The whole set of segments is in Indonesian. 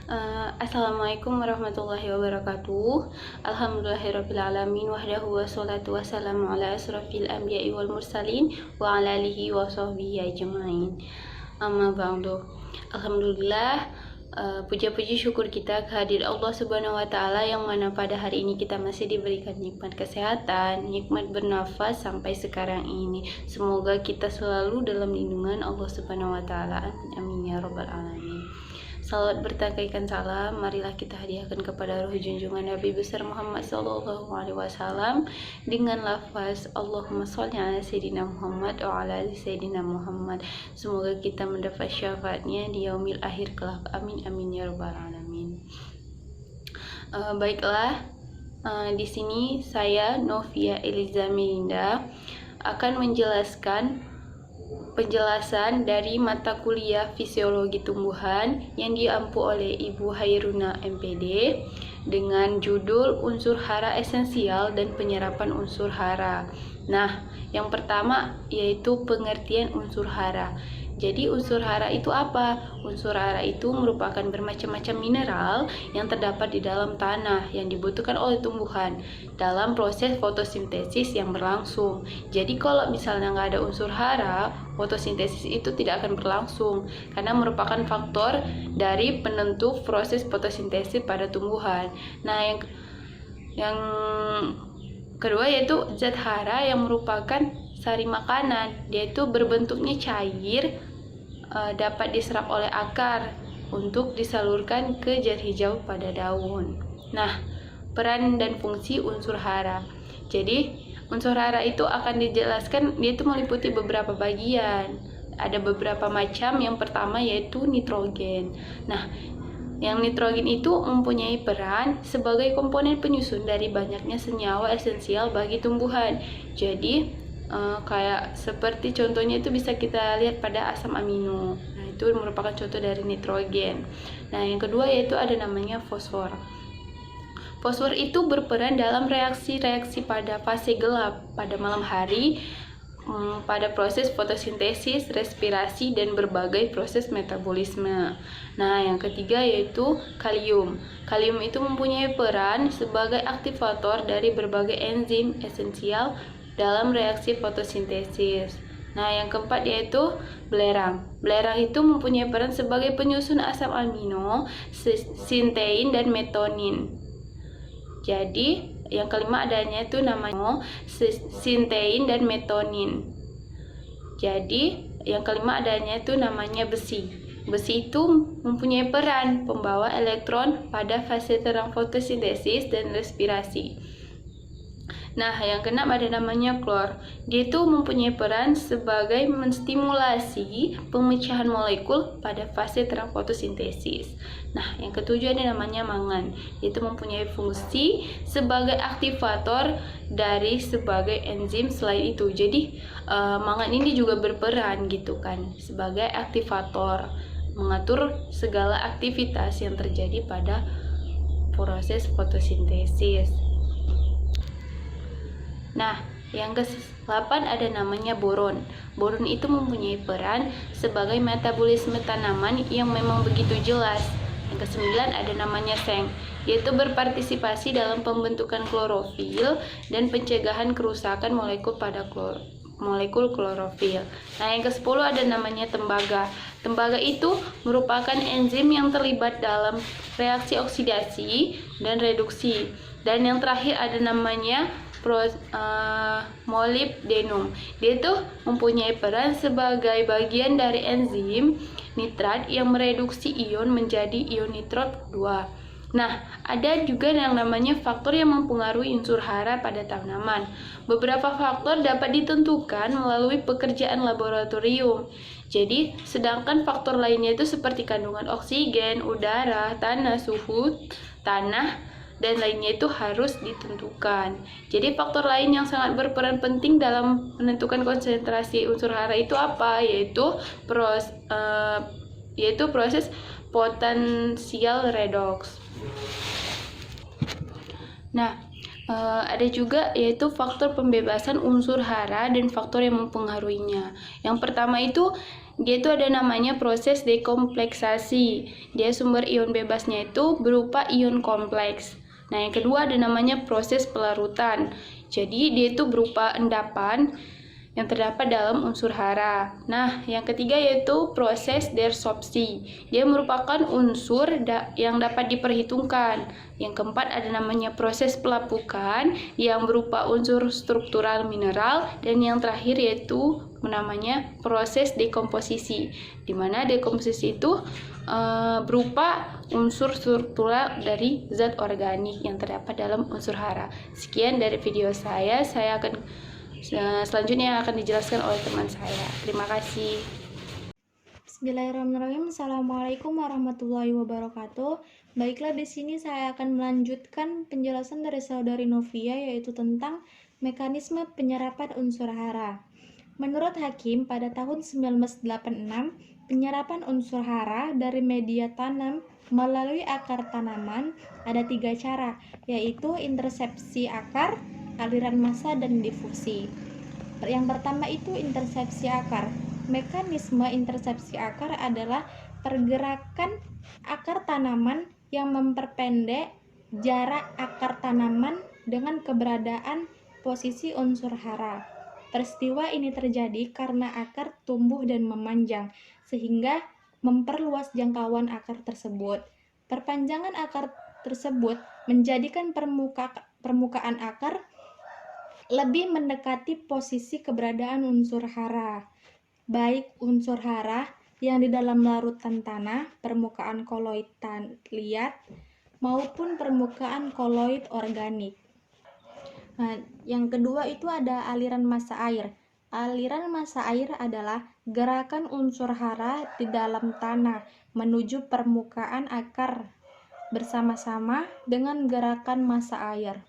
Assalamualaikum warahmatullahi wabarakatuh. Alhamdulillahirrabbilalamin. Wahdahu wassalatu wassalamu ala asrafil anbiya'i wal mursalin wa ala alihi wa sahbihi ajma'in. Amma ba'du. Alhamdulillah, puja-puji syukur kita kehadirat Allah Subhanahu wa taala yang mana pada hari ini kita masih diberikan nikmat kesehatan, nikmat bernafas sampai sekarang ini. Semoga kita selalu dalam lindungan Allah Subhanahu wa taala. Amin ya rabbal alamin. Salawat bertakaikan salam, marilah kita hadiahkan kepada ruh junjungan Nabi besar Muhammad SAW dengan lafaz Allahumma sholli ala Sayyidina Muhammad wa ala ali Sayyidina Muhammad. Semoga kita mendapat syafaatnya di yaumil akhir kelak. Amin amin ya rabbal alamin. Baiklah, di sini saya Novia Eliza Melinda akan menjelaskan penjelasan dari mata kuliah Fisiologi Tumbuhan yang diampu oleh Ibu Hairuna MPD dengan judul Unsur hara esensial dan penyerapan unsur hara. Nah, yang pertama yaitu pengertian unsur hara. Jadi unsur hara itu apa? Unsur hara itu merupakan bermacam-macam mineral yang terdapat di dalam tanah yang dibutuhkan oleh tumbuhan dalam proses fotosintesis yang berlangsung. Jadi kalau misalnya nggak ada unsur hara, fotosintesis itu tidak akan berlangsung karena merupakan faktor dari penentu proses fotosintesis pada tumbuhan. Nah, yang kedua yaitu zat hara yang merupakan sari makanan. Dia itu berbentuknya cair, dapat diserap oleh akar untuk disalurkan ke zat hijau pada daun. Nah, peran dan fungsi unsur hara. Jadi, unsur hara itu akan dijelaskan, dia itu meliputi beberapa bagian. Ada beberapa macam. Yang pertama yaitu nitrogen. Nah, yang nitrogen itu mempunyai peran sebagai komponen penyusun dari banyaknya senyawa esensial bagi tumbuhan. Jadi, kayak seperti contohnya itu bisa kita lihat pada asam amino. Nah, itu merupakan contoh dari nitrogen. Nah, yang kedua yaitu ada namanya fosfor. Fosfor itu berperan dalam reaksi-reaksi pada fase gelap pada malam hari, pada proses fotosintesis, respirasi, dan berbagai proses metabolisme. Nah, yang ketiga yaitu kalium. Kalium itu mempunyai peran sebagai aktivator dari berbagai enzim esensial dalam reaksi fotosintesis. Nah, yang keempat yaitu belerang. Belerang itu mempunyai peran sebagai penyusun asam amino, sintein, dan metonin. Jadi, yang kelima adanya itu namanya sintein dan metonin. Jadi, yang kelima adanya itu namanya besi. Besi itu mempunyai peran pembawa elektron pada fase terang fotosintesis dan respirasi. Nah, yang keenam ada namanya klor. Dia itu mempunyai peran sebagai menstimulasi pemecahan molekul pada fase terang fotosintesis. Nah, yang ketujuh ada namanya mangan. Dia itu mempunyai fungsi sebagai aktivator dari sebagai enzim selain itu. Jadi, mangan ini juga berperan gitu kan sebagai aktivator, mengatur segala aktivitas yang terjadi pada proses fotosintesis. Nah, yang ke-8 ada namanya boron. Boron itu mempunyai peran sebagai metabolisme tanaman yang memang begitu jelas. Yang ke-9 ada namanya seng, yaitu berpartisipasi dalam pembentukan klorofil dan pencegahan kerusakan molekul pada molekul klorofil. Nah, yang ke-10 ada namanya tembaga. Tembaga itu merupakan enzim yang terlibat dalam reaksi oksidasi dan reduksi. Dan yang terakhir ada namanya molibdenum. Dia itu mempunyai peran sebagai bagian dari enzim nitrat yang mereduksi ion menjadi ion nitrat 2. Nah, ada juga yang namanya faktor yang mempengaruhi unsur hara pada tanaman. Beberapa faktor dapat ditentukan melalui pekerjaan laboratorium. Jadi, sedangkan faktor lainnya itu seperti kandungan oksigen, udara, tanah, suhu tanah, dan lainnya itu harus ditentukan. Jadi faktor lain yang sangat berperan penting dalam menentukan konsentrasi unsur hara itu apa? Yaitu proses potensial redox. Nah, Ada juga yaitu faktor pembebasan unsur hara dan faktor yang mempengaruhinya. Yang pertama itu dia itu ada namanya proses dekompleksasi. Dia sumber ion bebasnya itu berupa ion kompleks. Nah, yang kedua ada namanya proses pelarutan. Jadi dia itu berupa endapan yang terdapat dalam unsur hara. Nah, yang ketiga yaitu proses desorpsi. Dia merupakan unsur yang dapat diperhitungkan. Yang keempat ada namanya proses pelapukan yang berupa unsur struktural mineral, dan yang terakhir yaitu namanya proses dekomposisi. Di mana dekomposisi itu berupa unsur struktural dari zat organik yang terdapat dalam unsur hara. Sekian dari video saya akan selanjutnya akan dijelaskan oleh teman saya. Terima kasih. Bismillahirrahmanirrahim. Assalamualaikum warahmatullahi wabarakatuh. Baiklah, di sini saya akan melanjutkan penjelasan dari saudari Novia, yaitu tentang mekanisme penyerapan unsur hara. Menurut Hakim, pada tahun 1986, penyerapan unsur hara dari media tanam melalui akar tanaman ada 3 cara, yaitu intersepsi akar, aliran massa, dan difusi. Yang pertama itu intersepsi akar. Mekanisme intersepsi akar adalah pergerakan akar tanaman yang memperpendek jarak akar tanaman dengan keberadaan posisi unsur hara. Peristiwa ini terjadi karena akar tumbuh dan memanjang, sehingga memperluas jangkauan akar tersebut. Perpanjangan akar tersebut menjadikan permukaan akar lebih mendekati posisi keberadaan unsur hara, baik unsur hara yang di dalam larutan tanah, permukaan koloid liat, maupun permukaan koloid organik. Nah, yang kedua itu ada aliran massa air. Aliran massa air adalah gerakan unsur hara di dalam tanah menuju permukaan akar bersama-sama dengan gerakan massa air.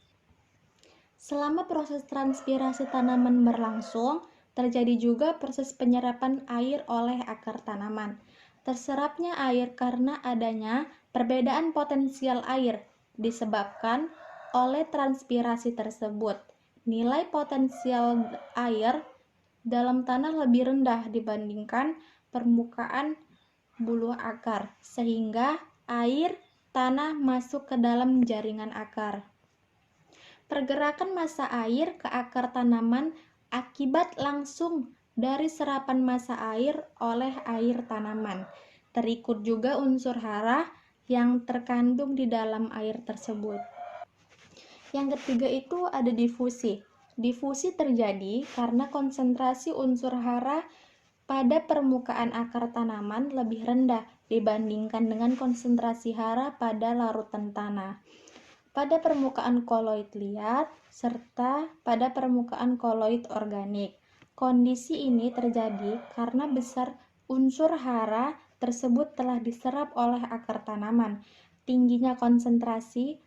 Selama proses transpirasi tanaman berlangsung, terjadi juga proses penyerapan air oleh akar tanaman. Terserapnya air karena adanya perbedaan potensial air disebabkan oleh transpirasi tersebut. Nilai potensial air dalam tanah lebih rendah dibandingkan permukaan buluh akar, sehingga air tanah masuk ke dalam jaringan akar. Pergerakan massa air ke akar tanaman akibat langsung dari serapan massa air oleh air tanaman. Terikut juga unsur hara yang terkandung di dalam air tersebut. Yang ketiga itu ada difusi. Difusi terjadi karena konsentrasi unsur hara pada permukaan akar tanaman lebih rendah dibandingkan dengan konsentrasi hara pada larutan tanah, pada permukaan koloid liat, serta pada permukaan koloid organik. Kondisi ini terjadi karena besar unsur hara tersebut telah diserap oleh akar tanaman. Tingginya konsentrasi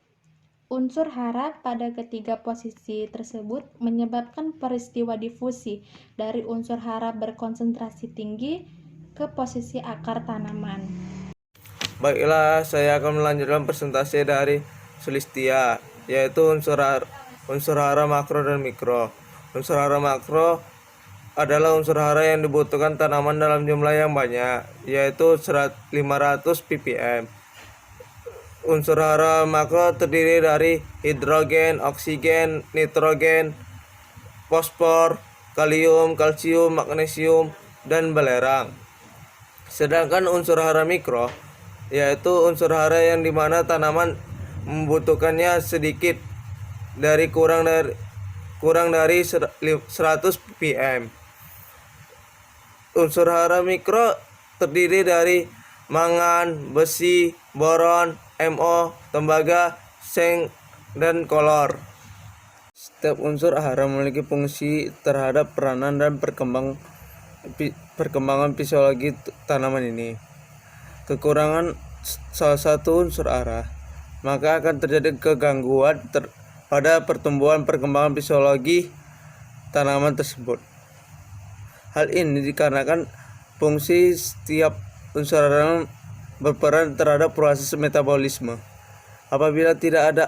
unsur hara pada ketiga posisi tersebut menyebabkan peristiwa difusi dari unsur hara berkonsentrasi tinggi ke posisi akar tanaman. Baiklah, saya akan melanjutkan presentasi dari Sulistia, yaitu unsur hara makro dan mikro. Unsur hara makro adalah unsur hara yang dibutuhkan tanaman dalam jumlah yang banyak, yaitu 500 ppm. Unsur hara makro terdiri dari hidrogen, oksigen, nitrogen, fosfor, kalium, kalsium, magnesium, dan belerang. Sedangkan unsur hara mikro yaitu unsur hara yang dimana tanaman membutuhkannya sedikit kurang dari 100 ppm. Unsur hara mikro terdiri dari mangan, besi, boron, MO, tembaga, seng, dan kolor. Setiap unsur hara memiliki fungsi terhadap peranan dan perkembangan fisiologi tanaman ini. Kekurangan salah satu unsur hara, maka akan terjadi kegangguan pada pertumbuhan perkembangan fisiologi tanaman tersebut. Hal ini dikarenakan fungsi setiap unsur hara berperan terhadap proses metabolisme. Apabila tidak ada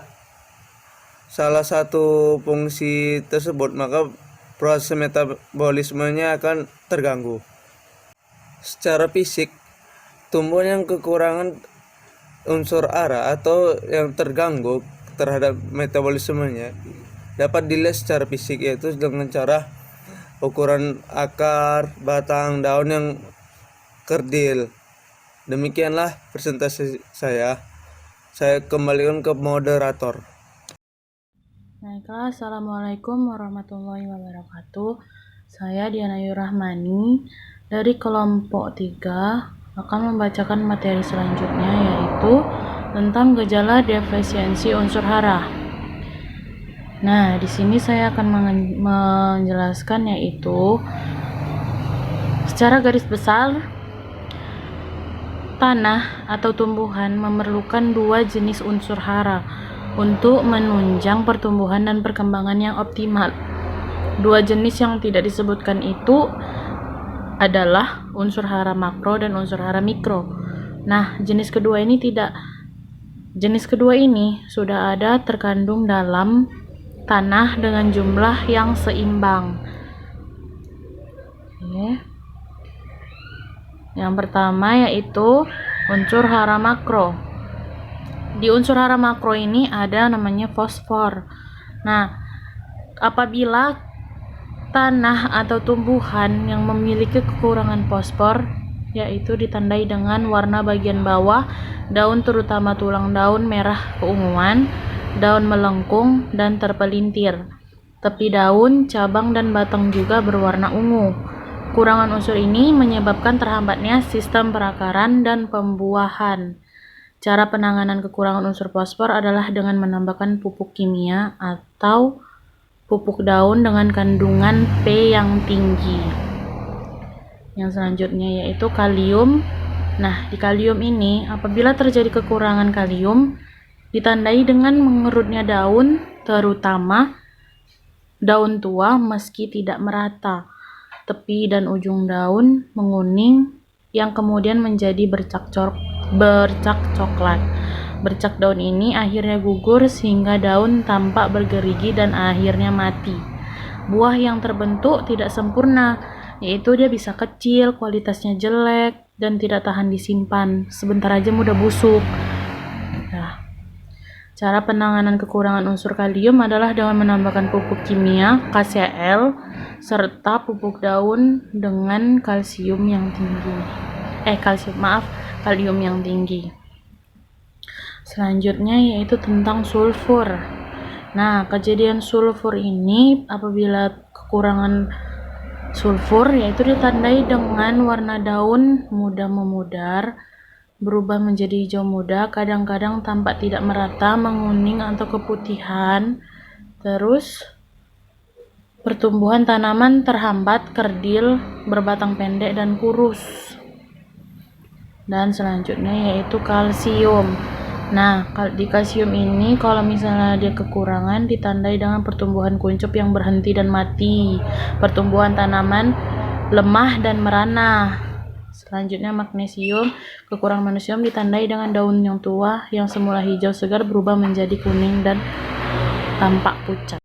salah satu fungsi tersebut, maka proses metabolismenya akan terganggu. Secara fisik, tumbuhan yang kekurangan unsur hara atau yang terganggu terhadap metabolismenya dapat dilihat secara fisik, yaitu dengan cara ukuran akar, batang, daun yang kerdil. Demikianlah presentasi saya. Saya kembalikan ke moderator. Baiklah, Assalamualaikum warahmatullahi wabarakatuh. Saya Diana Yurahmani dari kelompok 3 akan membacakan materi selanjutnya, yaitu tentang gejala defisiensi unsur hara. Nah, di sini saya akan menjelaskan, yaitu secara garis besar, tanah atau tumbuhan memerlukan 2 jenis unsur hara untuk menunjang pertumbuhan dan perkembangan yang optimal. 2 jenis yang tidak disebutkan itu adalah unsur hara makro dan unsur hara mikro. Nah, jenis kedua ini sudah ada terkandung dalam tanah dengan jumlah yang seimbang. Oke. Yang pertama yaitu unsur hara makro. Di unsur hara makro ini ada namanya fosfor. Nah, apabila tanah atau tumbuhan yang memiliki kekurangan fosfor, yaitu ditandai dengan warna bagian bawah daun, terutama tulang daun, merah keunguan, daun melengkung dan terpelintir. Tepi daun, cabang dan batang juga berwarna ungu. Kurangan unsur ini menyebabkan terhambatnya sistem perakaran dan pembuahan. Cara penanganan kekurangan unsur fosfor adalah dengan menambahkan pupuk kimia atau pupuk daun dengan kandungan P yang tinggi. Yang selanjutnya yaitu kalium. Nah, di kalium ini apabila terjadi kekurangan kalium ditandai dengan mengerutnya daun, terutama daun tua meski tidak merata. Tepi dan ujung daun menguning yang kemudian menjadi bercak coklat. Bercak daun ini akhirnya gugur sehingga daun tampak bergerigi dan akhirnya mati. Buah yang terbentuk tidak sempurna, yaitu dia bisa kecil, kualitasnya jelek, dan tidak tahan disimpan. Sebentar aja mudah busuk. Nah, cara penanganan kekurangan unsur kalium adalah dengan menambahkan pupuk kimia KCl serta pupuk daun dengan kalium yang tinggi. Selanjutnya yaitu tentang sulfur. Nah, kejadian sulfur ini apabila kekurangan sulfur yaitu ditandai dengan warna daun mudah memudar, berubah menjadi hijau muda, kadang-kadang tampak tidak merata, menguning atau keputihan. Terus pertumbuhan tanaman terhambat, kerdil, berbatang pendek dan kurus. Dan selanjutnya yaitu kalsium. Nah, di kalsium ini kalau misalnya dia kekurangan ditandai dengan pertumbuhan kuncup yang berhenti dan mati, pertumbuhan tanaman lemah dan merana. Selanjutnya magnesium. Kekurangan magnesium ditandai dengan daun yang tua yang semula hijau segar berubah menjadi kuning dan tampak pucat.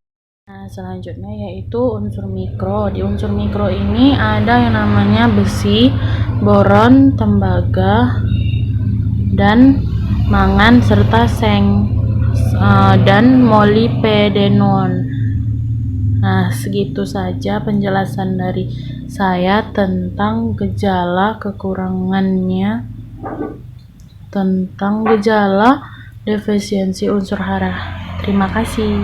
Nah, selanjutnya yaitu unsur mikro. Di unsur mikro ini ada yang namanya besi, boron, tembaga, dan mangan serta seng dan molybdenum. Nah, segitu saja penjelasan dari saya tentang gejala defisiensi unsur hara. Terima kasih.